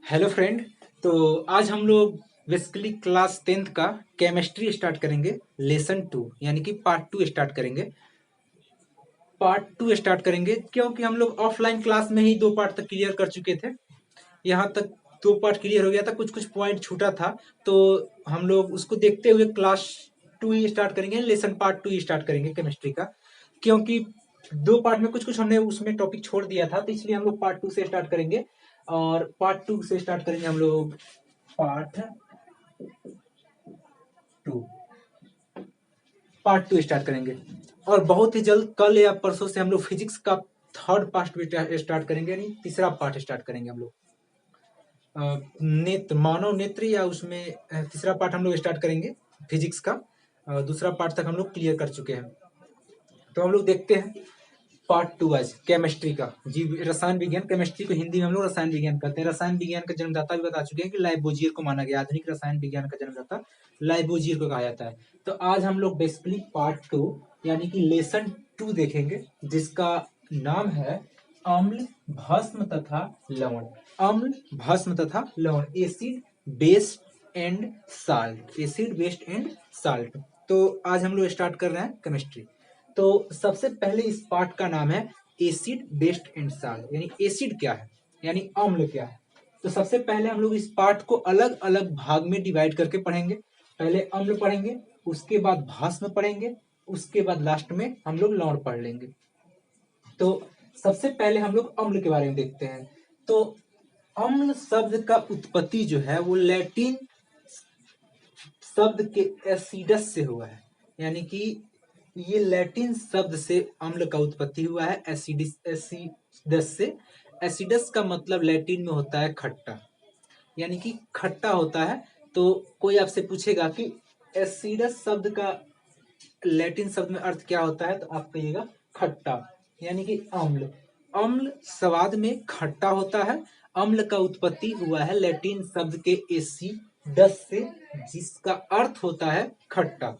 Hello friend. तो आज हम लोग बेसिकली क्लास 10th का केमिस्ट्री स्टार्ट करेंगे। लेसन 2 यानी कि पार्ट 2 स्टार्ट करेंगे। पार्ट 2 स्टार्ट करेंगे क्योंकि हम लोग ऑफलाइन क्लास में ही 2 पार्ट तक क्लियर कर चुके थे। यहाँ तक 2 पार्ट क्लियर हो गया था, कुछ कुछ पॉइंट छूटा था। तो हम लोग उसको देखते हुए क्लास 2 ही स्टार्ट करेंगे, लेसन पार्ट 2 ही स्टार्ट करेंगे केमिस्ट्री का। क्योंकि 2 पार्ट में कुछ कुछ हमने उसमें टॉपिक छोड़ दिया था, तो इसलिए हम लोग पार्ट 2 से स्टार्ट करेंगे। और पार्ट 2 से स्टार्ट करेंगे हम लोग पार्ट 2। पार्ट 2 स्टार्ट करेंगे और बहुत ही जल्द कल या परसों से हम लोग फिजिक्स का थर्ड पार्ट भी स्टार्ट करेंगे, यानी तीसरा पार्ट स्टार्ट करेंगे हम लोग। नेत्र, मानव नेत्र, या उसमें तीसरा पार्ट हम लोग स्टार्ट करेंगे फिजिक्स का। दूसरा पार्ट तक हम लोग क्लियर कर चुके हैं। तो हम लोग देखते हैं पार्ट 2 आज केमिस्ट्री का, जीव रसायन विज्ञान। केमिस्ट्री को हिंदी में हम लोग रसायन विज्ञान कहते हैं। रसायन विज्ञान का जन्मदाता भी बता चुके हैं कि लाइबोजियर को माना गया। आधुनिक रसायन विज्ञान का जन्मदाता लाइबोजियर को कहा जाता है। तो आज हम लोग बेसिकली पार्ट 2 यानी कि लेसन 2 देखेंगे, जिसका नाम है अम्ल, भस्म तथा लवण। अम्ल, भस्म तथा लवण, acid, base and salt. Acid, base and salt. तो आज हम लोग स्टार्ट कर रहे हैं केमिस्ट्री। तो सबसे पहले इस पार्ट का नाम है एसिड, बेस्ड एंड साल्ट, यानी एसिड क्या है, यानी अम्ल क्या है। तो सबसे पहले हम लोग इस पार्ट को अलग अलग भाग में डिवाइड करके पढ़ेंगे। पहले अम्ल पढ़ेंगे, उसके बाद भस्म पढ़ेंगे, उसके बाद लास्ट में हम लोग लवण पढ़ लेंगे। तो सबसे पहले हम लोग अम्ल के बारे में देखते हैं। तो अम्ल शब्द का उत्पत्ति जो है वो लैटिन शब्द के एसिडस से हुआ है। यानी कि ये लैटिन शब्द से अम्ल का उत्पत्ति हुआ है, एसिडिस, एसिडस से। एसिडस का मतलब लैटिन में होता है खट्टा, यानी कि खट्टा होता है। तो कोई आपसे पूछेगा कि एसिडस शब्द का लैटिन शब्द में अर्थ क्या होता है, तो आप कहिएगा खट्टा, यानी कि अम्ल। अम्ल स्वाद में खट्टा होता है। अम्ल का उत्पत्ति हुआ है लैटिन शब्द के एसिडस से, जिसका अर्थ होता है खट्टा।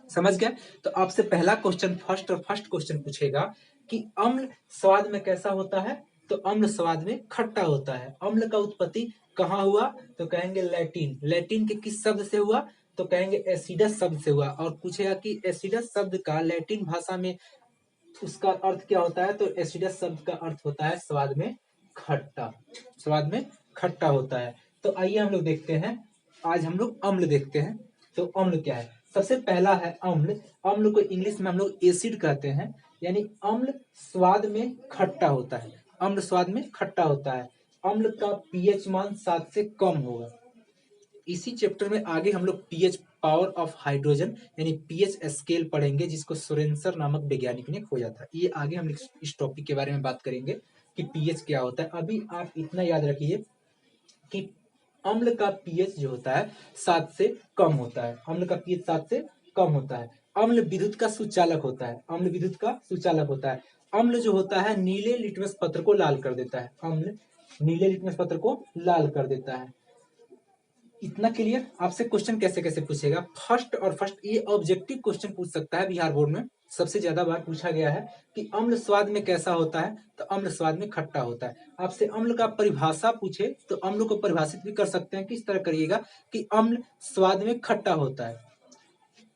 समझ गया। तो आपसे पहला क्वेश्चन, फर्स्ट क्वेश्चन पूछेगा कि अम्ल स्वाद में कैसा होता है, तो अम्ल स्वाद में खट्टा होता है। अम्ल का उत्पत्ति कहाँ हुआ, तो कहेंगे लैटिन। लैटिन के किस शब्द से हुआ, तो कहेंगे एसिडस शब्द से हुआ। और पूछेगा कि एसिडस शब्द का लैटिन भाषा में उसका अर्थ क्या होता है, तो एसिडस शब्द का अर्थ होता है स्वाद में खट्टा। स्वाद में खट्टा होता है। तो आइए हम लोग देखते हैं, आज हम लोग अम्ल देखते हैं। तो अम्ल क्या है, सबसे पहला है अम्ल। अम्ल को इंग्लिश में हम लोग एसिड कहते हैं, यानी अम्ल स्वाद में खट्टा होता है। अम्ल स्वाद में खट्टा होता है। अम्ल का पीएच मान 7 से कम होगा। इसी चैप्टर में आगे हम लोग पीएच, पावर ऑफ हाइड्रोजन, यानी पीएच स्केल पढ़ेंगे, जिसको सोरेंसर नामक वैज्ञानिक ने खोजा था। ये आगे हम इस टॉपिक के बारे में बात करेंगे कि पीएच क्या होता है। अभी आप इतना याद रखिए कि अम्ल का पीएच जो होता है 7 से कम होता है। अम्ल का पीएच 7 से कम होता है। अम्ल विद्युत का सुचालक होता है। अम्ल विद्युत का सुचालक होता है। अम्ल जो होता है नीले लिटमस पत्र को लाल कर देता है। अम्ल नीले लिटमस पत्र को लाल कर देता है। इतना क्लियर। आपसे क्वेश्चन कैसे कैसे पूछेगा, फर्स्ट ये ऑब्जेक्टिव क्वेश्चन पूछ सकता है बिहार बोर्ड में। सबसे ज्यादा बार पूछा गया है कि अम्ल स्वाद में कैसा होता है, तो अम्ल स्वाद में खट्टा होता है। आपसे अम्ल का परिभाषा पूछे तो अम्ल को परिभाषित भी कर सकते हैं। किस तरह करिएगा कि अम्ल स्वाद में खट्टा होता है।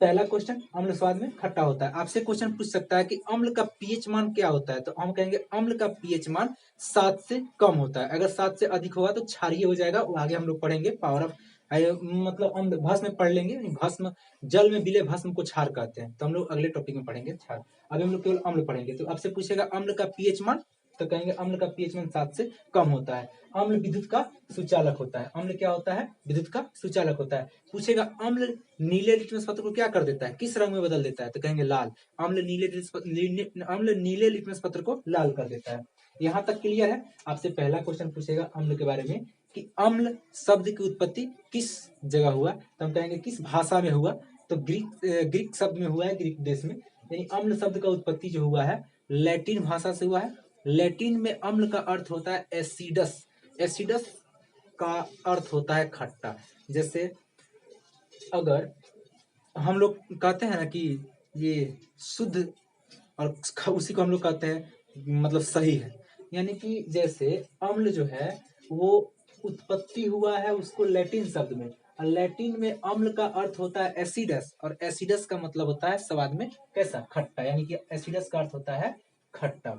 पहला क्वेश्चन, अम्ल स्वाद में खट्टा होता है। आपसे क्वेश्चन पूछ सकता है कि अम्ल का पीएच मान क्या होता है, तो हम कहेंगे अम्ल का पीएच मान 7 से कम होता है। अगर 7 से अधिक होगा तो क्षारीय हो जाएगा। वो आगे हम लोग पढ़ेंगे। पावर ऑफ मतलब अम्ल, भस्म में पढ़ लेंगे। भस्म, जल में विलय भस्म को क्षार कहते हैं, तो हम लोग अगले टॉपिक में पढ़ेंगे क्षार। अभी हम लोग केवल अम्ल पढ़ेंगे। तो आपसे पूछेगा अम्ल का पीएच मान, तो कहेंगे अम्ल का पीएच मान 7 से कम होता है। अम्ल विद्युत का सुचालक होता है। अम्ल क्या होता है, विद्युत का सुचालक होता है। पूछेगा अम्ल नीले लिटमस पत्र को क्या कर देता है, किस रंग में बदल देता है, तो कहेंगे लाल। अम्ल नीले लिटमस पत्र को लाल कर देता है। यहाँ तक क्लियर है। आपसे पहला क्वेश्चन पूछेगा अम्ल के बारे में कि अम्ल शब्द की उत्पत्ति किस जगह हुआ, तो हम कहेंगे किस भाषा में हुआ, तो ग्रीक शब्द में हुआ है, ग्रीक देश में। यानी अम्ल शब्द का उत्पत्ति जो हुआ है लैटिन भाषा से हुआ है। लैटिन में अम्ल का अर्थ होता है एसिडस। एसिडस का अर्थ होता है खट्टा। जैसे अगर हम लोग कहते हैं ना कि ये शुद्ध, और उसी को हम लोग कहते हैं मतलब सही है। यानी कि जैसे अम्ल जो है वो उत्पत्ति हुआ है उसको लैटिन शब्द में, और लैटिन में अम्ल का अर्थ होता है एसिडस, और एसिडस का मतलब होता है स्वाद में कैसा, खट्टा, यानी कि एसिडस का अर्थ होता है खट्टा।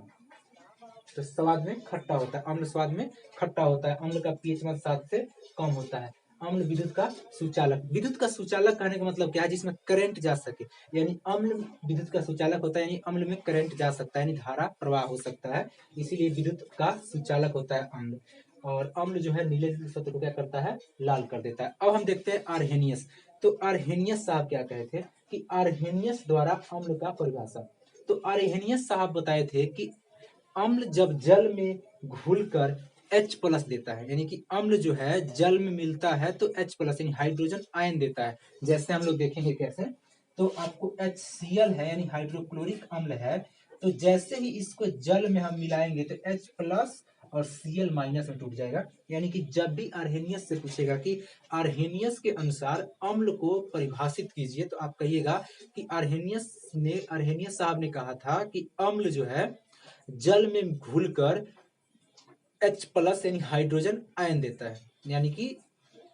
तो स्वाद में खट्टा होता है, अम्ल स्वाद में खट्टा होता है। अम्ल का पीएच मान 7 से कम होता है। अम्ल विद्युत का सुचालक, विद्युत का सुचालक कहने का मतलब क्या है, जिसमें करंट जा सके, यानी अम्ल विद्युत का सुचालक होता है, यानी अम्ल में करंट जा सकता है, यानी धारा प्रवाह हो सकता है, इसीलिए विद्युत का सुचालक होता है अम्ल। और अम्ल जो है नीले सतह को क्या करता है, लाल कर देता है। अब हम देखते हैं आर्हेनियस। तो आर्हेनियस साहब क्या कहे थे कि आर्हेनियस द्वारा अम्ल का परिभाषा, तो आर्हेनियस साहब बताए थे कि अम्ल जब जल में घुलकर H प्लस देता है, यानी कि अम्ल जो है जल में मिलता है तो H प्लस यानी हाइड्रोजन आयन देता है। जैसे हम लोग देखेंगे कैसे, तो आपको HCl है यानी हाइड्रोक्लोरिक अम्ल है, तो जैसे ही इसको जल में हम मिलाएंगे तो H प्लस और Cl माइनस में टूट जाएगा। यानी कि जब भी आर्हेनियस से पूछेगा कि आर्हेनियस के अनुसार अम्ल को परिभाषित कीजिए, तो आप कहिएगा कि आर्हेनियस साहब ने कहा था कि अम्ल जो है जल में घुलकर H प्लस यानी हाइड्रोजन आयन देता है, यानी कि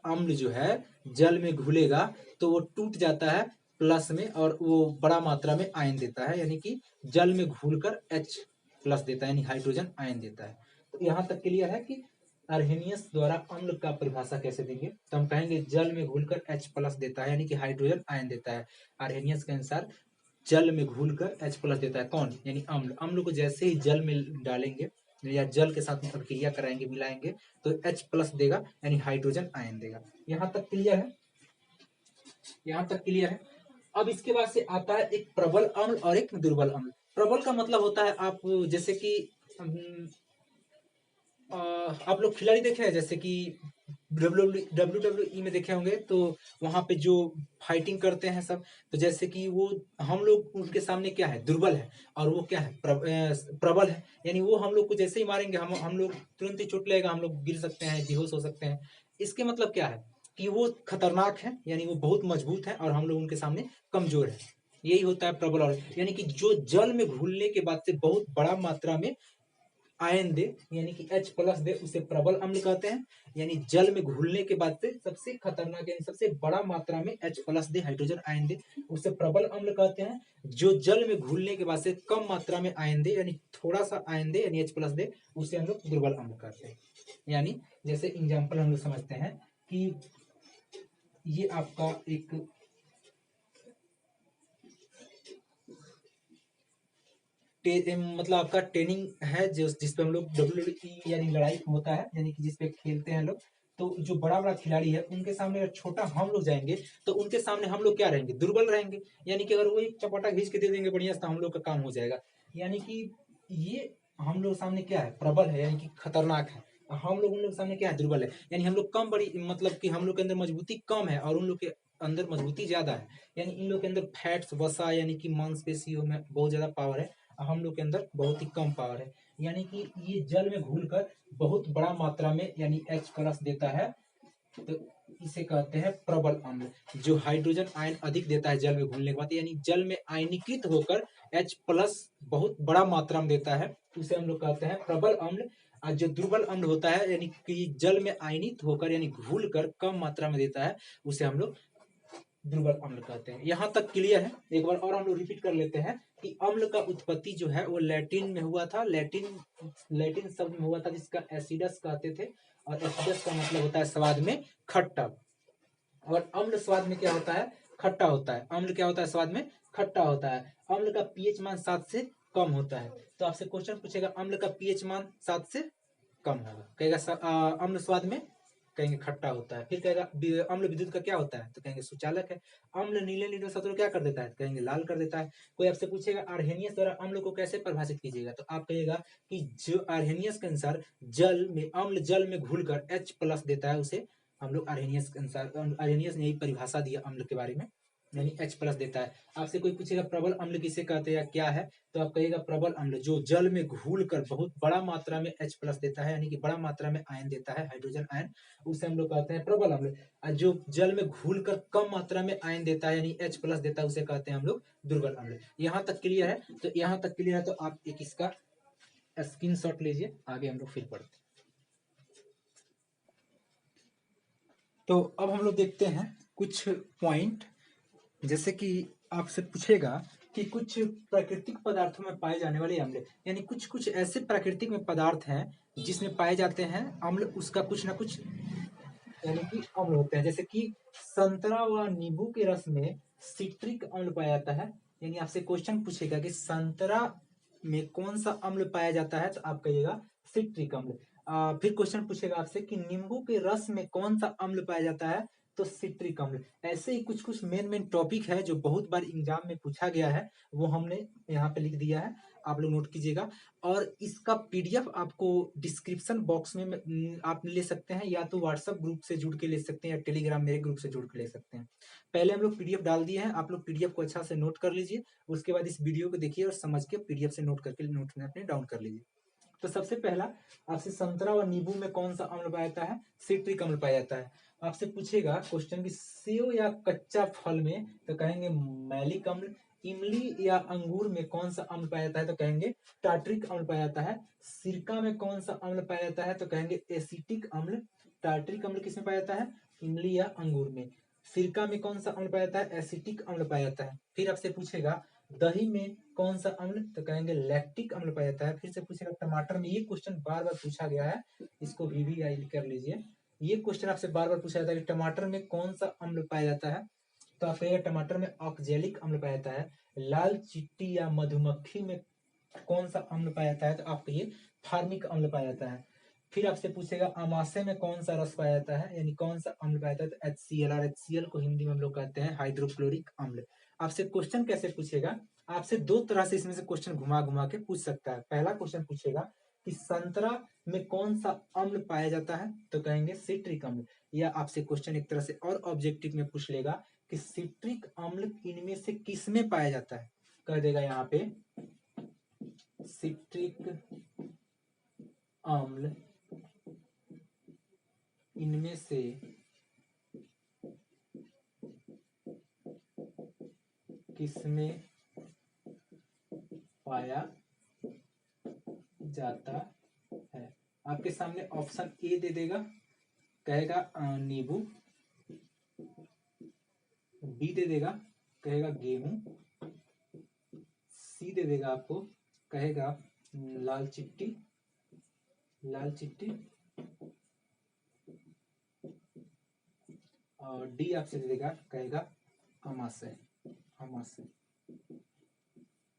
अम्ल जो है जल में घुलेगा तो वो टूट जाता है प्लस में, और वो बड़ा मात्रा में आयन देता है, यानी कि जल में घुलकर H प्लस देता है यानी हाइड्रोजन आयन देता है। तो यहाँ तक क्लियर है कि आर्हेनियस द्वारा अम्ल का परिभाषा कैसे देंगे, तो हम कहेंगे जल में घुलकर H प्लस देता है यानी कि हाइड्रोजन आयन देता है। आर्हेनियस के अनुसार जल में घुलकर H प्लस देता है कौन, यानी अम्ल। अम्ल को जैसे ही जल में डालेंगे या जल के साथ में अभिक्रिया कराएंगे, मिलाएंगे, तो H प्लस देगा यानी हाइड्रोजन आयन देगा। यहाँ तक क्लियर है, यहाँ तक क्लियर है। अब इसके बाद से आता है एक प्रबल अम्ल और एक दुर्बल अम्ल। प्रबल का मतलब होता है, आप जैसे कि आप लोग खिलाड़ी देखे हैं, जैसे कि डब्ल्यू में देखे होंगे, तो वहां पे जो फाइटिंग करते हैं सब, तो जैसे कि वो हम लोग उनके सामने क्या है, दुर्बल है, और वो क्या है, प्रबल है, यानी वो हम लोग को जैसे ही मारेंगे हम लोग तुरंत ही चोट लगेगा, हम लोग गिर सकते हैं, बेहोश हो सकते हैं। इसके मतलब क्या है कि वो खतरनाक है, यानी वो बहुत मजबूत है, और हम लोग उनके सामने कमजोर है। यही होता है प्रबल, और यानी कि जो जल में घुलने के बाद से बहुत बड़ा मात्रा में आयन दे, यानी कि H प्लस दे, उसे प्रबल अम्ल कहते हैं। यानी जल में घुलने के बाद से सबसे खतरनाक यानी सबसे बड़ा मात्रा में H प्लस दे, हाइड्रोजन आयन दे, उसे प्रबल अम्ल कहते हैं। जो जल में घुलने के बाद से कम मात्रा में आयन दे, यानी थोड़ा सा आयन दे, यानी H प्लस दे, उसे हम लोग दुर्बल अम्ल कहते हैं। यानी जैसे एग्जाम्पल हम लोग समझते हैं कि ये आपका एक मतलब आपका ट्रेनिंग है, जिसपे हम लोग WWE यानी लड़ाई होता है, यानी कि जिसपे खेलते हैं लोग, तो जो बड़ा बड़ा खिलाड़ी है उनके सामने अगर छोटा हम लोग जाएंगे, तो उनके सामने हम लोग क्या रहेंगे, दुर्बल रहेंगे। यानी कि अगर वो एक चपाटा घींच के दे देंगे बढ़िया, तो हम लोग का काम हो जाएगा। यानी कि ये हम लोग सामने क्या है, प्रबल है, यानी कि खतरनाक है। हम लोग उन लोग सामने क्या है, दुर्बल है, यानी हम लोग कम बड़ी, मतलब कि हम लोग के अंदर मजबूती कम है और उन लोग के अंदर मजबूती ज्यादा है। यानी इन लोग के अंदर फैट्स, वसा, यानी कि मांसपेशियों में बहुत ज्यादा पावर है, हम लोग के अंदर बहुत ही कम पावर है। यानी कि ये जल में घुलकर बहुत बड़ा मात्रा में यानी H प्लस देता है, तो इसे कहते हैं प्रबल अम्ल। जो हाइड्रोजन आयन अधिक देता है जल में घुलने के बाद, यानी जल में आयनीकृत होकर H प्लस बहुत बड़ा मात्रा में देता है, उसे हम लोग कहते हैं प्रबल अम्ल। और जो दुर्बल अम्ल होता है, यानी कि जल में आयनित होकर यानी घुल कर कम मात्रा में देता है, उसे हम लोग दुर्बल अम्ल कहते हैं। यहाँ तक क्लियर है। एक बार और हम लोग रिपीट कर लेते हैं कि अम्ल का उत्पत्ति जो है वो लैटिन में हुआ था, लैटिन शब्द में हुआ था, जिसका एसिडस कहते थे, और एसिडस का मतलब होता है स्वाद में खट्टा, और अम्ल स्वाद में क्या होता है, खट्टा होता है। अम्ल क्या होता है, स्वाद में खट्टा होता है। अम्ल का पीएच मान 7 से कम होता है। तो आपसे क्वेश्चन पूछेगा अम्ल का पीएच मान 7 से कम होगा, कहेगा अम्ल स्वाद में, कहेंगे खट्टा होता है। फिर कहेगा अम्ल विद्युत का क्या होता है, तो कहेंगे सुचालक है। अम्ल नीले नीले सतह को क्या कर देता है, तो कहेंगे लाल कर देता है। कोई आपसे पूछेगा आर्हेनियस द्वारा अम्ल को कैसे परिभाषित कीजिएगा, तो आप कहिएगा कि जो आर्हेनियस के अनुसार अम्ल जल में घुलकर H प्लस देता है, उसे हम लोग आर्हेनियस के अनुसार, आर्हेनियस ने यही परिभाषा दिया अम्ल के बारे में, यानी H प्लस देता है। आपसे कोई पूछेगा प्रबल अम्ल किसे कहते हैं या क्या है, तो आप कहिएगा प्रबल अम्ल जो जल में घुल कर बहुत बड़ा मात्रा में H प्लस देता है, यानी कि बड़ा मात्रा में आयन देता है, हाइड्रोजन आयन, उसे हम लोग कहते हैं प्रबल अम्ल। और जो जल में घुल कर कम मात्रा में आयन देता है, यानी H प्लस देता है, उसे कहते हैं हम लोग दुर्बल अम्ल। यहाँ तक क्लियर है। तो यहाँ तक क्लियर है, तो आप एक इसका स्क्रीन शॉट लीजिए, आगे हम लोग फिर पढ़ते हैं। तो अब हम लोग देखते हैं कुछ पॉइंट, जैसे कि आपसे पूछेगा कि कुछ प्राकृतिक पदार्थों में पाए जाने वाले अम्ल, यानी कुछ कुछ ऐसे प्राकृतिक में पदार्थ हैं जिसमें पाए जाते हैं अम्ल, उसका कुछ ना कुछ यानी कि अम्ल होते हैं। जैसे कि संतरा व नींबू के रस में सिट्रिक अम्ल पाया जाता है। यानी आपसे क्वेश्चन पूछेगा कि संतरा में कौन सा अम्ल पाया जाता है, तो आप कहिएगा सिट्रिक अम्ल। फिर क्वेश्चन पूछेगा आपसे कि नींबू के रस में कौन सा अम्ल पाया जाता है, तो सिट्रिक अम्ल। ऐसे ही कुछ कुछ मेन मेन टॉपिक है जो बहुत बार एग्जाम में पूछा गया है, वो हमने यहाँ पे लिख दिया है, आप लोग नोट कीजिएगा। और इसका पीडीएफ आपको डिस्क्रिप्शन बॉक्स में आप ले सकते हैं, या तो व्हाट्सएप ग्रुप से जुड़ के ले सकते हैं, या टेलीग्राम मेरे ग्रुप से जुड़ के ले सकते हैं। पहले हम लोग पीडीएफ डाल दिए हैं, आप लोग पीडीएफ को अच्छा से नोट कर लीजिए, उसके बाद इस वीडियो को देखिए और समझ के पीडीएफ से नोट करके नोट में अपने डाउन कर लीजिए। तो सबसे पहला आपसे संतरा और नींबू में कौन सा अम्ल पाया जाता है, सिट्रिक अम्ल पाया जाता है। आपसे पूछेगा क्वेश्चन की सेव या कच्चा फल में, तो कहेंगे मैलिक अम्ल। इमली या अंगूर में कौन सा अम्ल पाया जाता है, तो कहेंगे टार्ट्रिक अम्ल पाया जाता है। सिरका में कौन सा अम्ल पाया जाता है, तो कहेंगे एसिटिक अम्ल। टार्ट्रिक अम्ल किसमें पाया जाता है, इमली या अंगूर में। सिरका में कौन सा अम्ल पाया जाता है, एसिटिक अम्ल पाया जाता है। फिर आपसे पूछेगा दही में कौन सा अम्ल, तो कहेंगे लैक्टिक अम्ल पाया जाता है। फिर से पूछेगा टमाटर में, ये क्वेश्चन बार बार पूछा गया है, इसको रिवीज कर लीजिए। ये क्वेश्चन आपसे बार बार पूछा जाता है कि टमाटर में कौन सा अम्ल पाया जाता है, तो आप कहिएगा टमाटर में ऑक्जेलिक अम्ल पाया जाता है। लाल चिट्टी या मधुमक्खी में कौन सा अम्ल पाया जाता है, तो आप कहिए फार्मिक अम्ल पाया जाता है। फिर आपसे पूछेगा अमाशय में कौन सा रस पाया जाता है, यानी कौन सा अम्ल पाया जाता है, तो HCl, और HCl को हिंदी में हम लोग कहते हैं हाइड्रोक्लोरिक अम्ल। आपसे क्वेश्चन कैसे पूछेगा, आपसे दो तरह से इसमें से क्वेश्चन घुमा घुमा के पूछ सकता है। पहला क्वेश्चन पूछेगा कि संतरा में कौन सा अम्ल पाया जाता है, तो कहेंगे सिट्रिक अम्ल। या आपसे क्वेश्चन एक तरह से और ऑब्जेक्टिव में पूछ लेगा कि सिट्रिक अम्ल इनमें से किस में पाया जाता है, कह देगा यहाँ पे सिट्रिक अम्ल इनमें से किसमें पाया जाता है। आपके सामने ऑप्शन ए दे देगा, कहेगा नींबू। बी दे देगा, कहेगा गेहूं। सी दे देगा आपको, कहेगा लाल चिट्टी, लाल चिट्टी। और डी आपसे दे देगा, कहेगा अमाशय, अमाशय।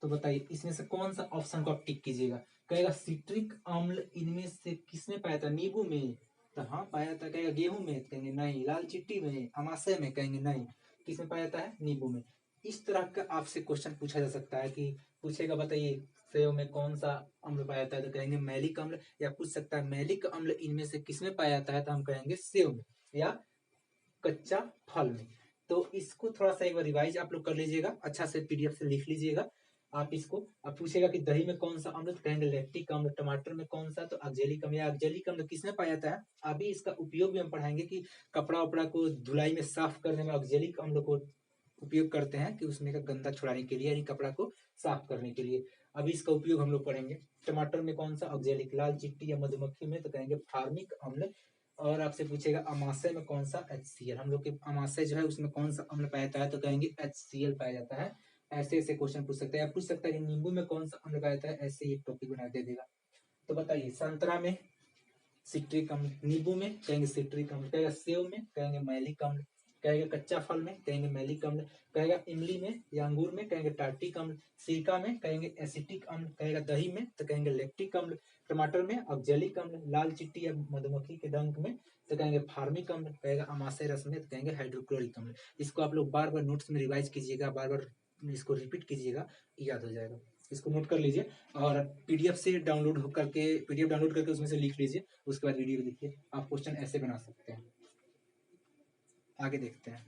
तो बताइए इसमें से कौन सा ऑप्शन को आप टिक कीजिएगा। कहेगा सिट्रिक अम्ल इनमें से किसमें पाया था, नींबू में, तो हाँ पाया था। कहेगा गेहूं में, कहेंगे नहीं। लाल चिट्टी में, अमाशय में, कहेंगे नहीं। किसमें पाया जाता है, नींबू में। इस तरह का आपसे क्वेश्चन पूछा जा सकता है कि पूछेगा बताइए सेव में कौन सा अम्ल पाया जाता है, तो कहेंगे मैलिक अम्ल। या पूछ सकता है मैलिक अम्ल इनमें से किसमें पाया जाता है, तो हम कहेंगे सेव में या कच्चा फल में। तो इसको थोड़ा सा एक बार रिवाइज आप लोग कर लीजिएगा, अच्छा से पीडीएफ से लिख लीजिएगा। आप इसको अब पूछेगा कि दही में कौन सा अम्ल, तो कहेंगे लैक्टिक अम्ल। टमाटर में कौन सा, तो ऑक्जेलिक अम्ल। या ऑक्जेलिक अम्ल किसमें पाया जाता है, अभी इसका उपयोग भी हम पढ़ाएंगे कि कपड़ा वपड़ा को धुलाई में साफ करने में ऑक्जेलिक अम्ल को उपयोग करते हैं, कि उसमें का गंदा छुड़ाने के लिए, यानी कपड़ा को साफ करने के लिए। अभी इसका उपयोग हम लोग पढ़ेंगे। टमाटर में कौन सा, ऑक्जेलिक। लाल चिट्टी या मधुमक्खी में, तो कहेंगे फार्मिक अम्ल। और आपसे पूछेगा अमाशय में कौन सा, HCl। हम लोग के अमाशय जो है उसमें कौन सा अम्ल पाया जाता है, तो कहेंगे HCl पाया जाता है। ऐसे ऐसे क्वेश्चन पूछ सकते हैं। पूछ सकता है कि नींबू में कौन सा अम्ल पाया जाता है, ऐसे एक टॉपिक बना दे देगा। तो बताइए संतरा में सिट्रिक अम्ल, नींबू में कहेंगे सिट्रिक अम्ल, कहेगा सेव में कहेंगे मैलिक अम्ल, कहेगा कच्चा फल में कहेंगे मैलिक अम्ल, कहेगा इमली में या अंगूर में कहेंगे टार्टिक अम्ल, सिरका में कहेंगे एसिटिक अम्ल, कहेगा दही में तो कहेंगे लैक्टिक अम्ल, टमाटर में ऑक्जेलिक अम्ल, लाल चिट्टी या मधुमक्खी के डंक में तो कहेंगे फार्मिक अम्ल, कहेगा अमाशय रस में तो कहेंगे हाइड्रोक्लोरिक अम्ल। इसको आप लोग बार बार नोट्स में रिवाइज कीजिएगा, बार बार इसको रिपीट कीजिएगा, याद हो जाएगा। इसको नोट कर लीजिए और पीडीएफ से डाउनलोड करके पीडीएफ डाउनलोड करके उसमें से लिख लीजिए। उसके बाद वीडियो देखिए, आप क्वेश्चन ऐसे बना सकते हैं। आगे देखते हैं।